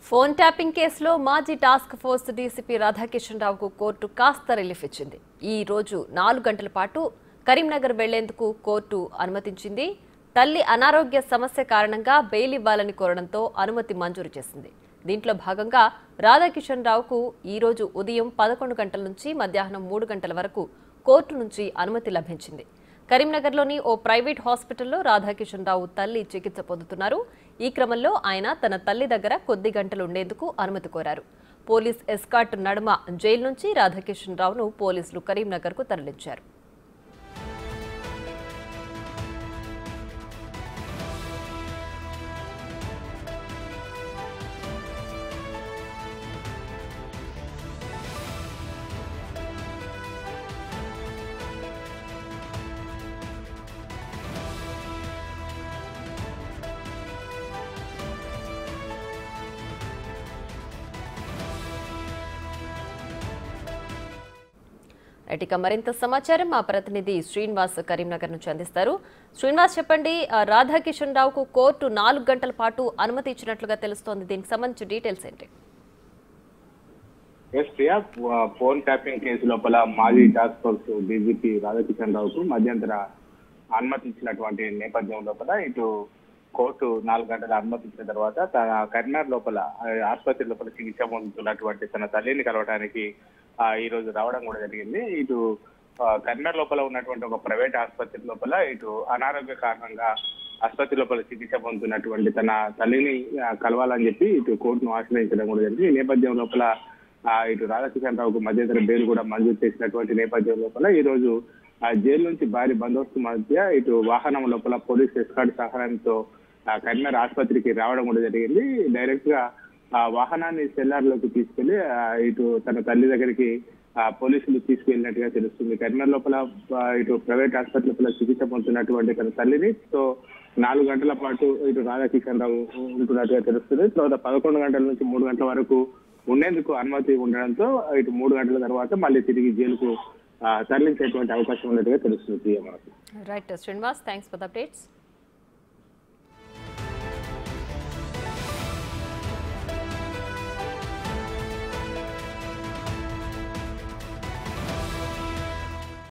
Phone tapping కేసులో మాజీ task force DCP Radhakishan రావుకు కోర్టు కాస్త రిలీఫ్ ఇచ్చింది. ఈ రోజు 4 గంటల పాటు కరీంనగర్ వెళ్లేందుకు కోర్టు అనుమతించింది. తల్లి అనారోగ్య సమస్య కారణంగా బెయిల్ ఇవ్వాలని కోరడంతో అనుమతి మంజూరు చేసింది. దీంట్లో భాగంగా రాధాకిషన్ రావుకు ఈ రోజు ఉదయం 11 గంటల నుంచి మధ్యాహ్నం 3 గంటల వరకు కోర్టు నుంచి అనుమతి లభించింది. కరీంనగర్లోని ఓ ప్రైవేట్ హాస్పిటల్లో రాధాకిషన్ రావు తల్లి చికిత్స పొందుతున్నారు. ఈ క్రమంలో ఆయన తన తల్లి దగ్గర కొద్ది గంటలు ఉండేందుకు అనుమతి కోరారు. పోలీస్ ఎస్కార్ట్ నడుమ జైలు నుంచి రాధాకిషన్ రావును పోలీసులు కరీంనగర్కు తరలించారు. ఇక మరింత సమాచారం మా ప్రతినిధి శ్రీనివాస్ కరీంనగర్ నుంచి అందిస్తారు. శ్రీనివాస్, చెప్పండి, రాధాకిషన్ రావుకు కోర్టు 4 గంటల పాటు అనుమతి ఇచ్చినట్లుగా తెలుస్తోంది. దీనికి సంబంధించి డీటెయిల్స్ ఏంటి? ఫోన్ ట్యాపింగ్ కేసు లోపల మాజీ టాస్క్ ఫోర్స్ డీజీపీ రాధాకిషన్ రావుకు మధ్యంతర అనుమతి ఇచ్చినటువంటి నేపథ్యం లోపల ఇటు కోర్టు 4 గంటల అనుమతి ఇచ్చిన తర్వాత తన కరీంనగర్ లోపల ఆసుపత్రి లోపల చికిత్స పొందుతున్నటువంటి తన తల్లిని కలవడానికి ఈ రోజు రావడం కూడా జరిగింది. ఇటు కరీంనగర్ లోపల ఉన్నటువంటి ఒక ప్రైవేట్ ఆసుపత్రి లోపల ఇటు అనారోగ్య కారణంగా ఆసుపత్రి లోపల చికిత్స పొందుతున్నటువంటి తన తల్లిని కలవాలని చెప్పి ఇటు కోర్టును ఆశ్రయించడం కూడా జరిగింది. ఈ నేపథ్యం లోపల ఇటు రాధాకిషన్ రావుకు మధ్యంతర బెయిల్ కూడా మంజూరు చేసినటువంటి నేపథ్యం లోపల ఈ రోజు జైలు నుంచి భారీ బందోబస్తు మధ్య ఇటు వాహనం లోపల పోలీస్ ఎస్కార్ట్ సహాయంతో కరీంనగర్ ఆసుపత్రికి రావడం కూడా జరిగింది. డైరెక్ట్ గా వాహనాన్ని సెల్లార్లోకి తీసుకెళ్లి ఇటు తన తల్లి దగ్గరికి పోలీసులు తీసుకెళ్లినట్టుగా తెలుస్తుంది. కరీంనగర్ లోపల ఇటు ప్రైవేట్ ఆసుపత్రి లోపల చికిత్స పొందుతున్నటువంటి తన తల్లిని 4 గంటల పాటు ఇటు రాధాకిషన్ రావు ఉంటున్నట్టుగా తెలుస్తుంది. తర్వాత 11 గంటల నుంచి 3 గంటల వరకు ఉండేందుకు అనుమతి ఉండడంతో ఇటు 3 గంటల తర్వాత మళ్ళీ తిరిగి జైలుకు తరలించేటువంటి అవకాశం ఉన్నట్టుగా తెలుస్తుంది. Right Srinivas, thanks for the updates.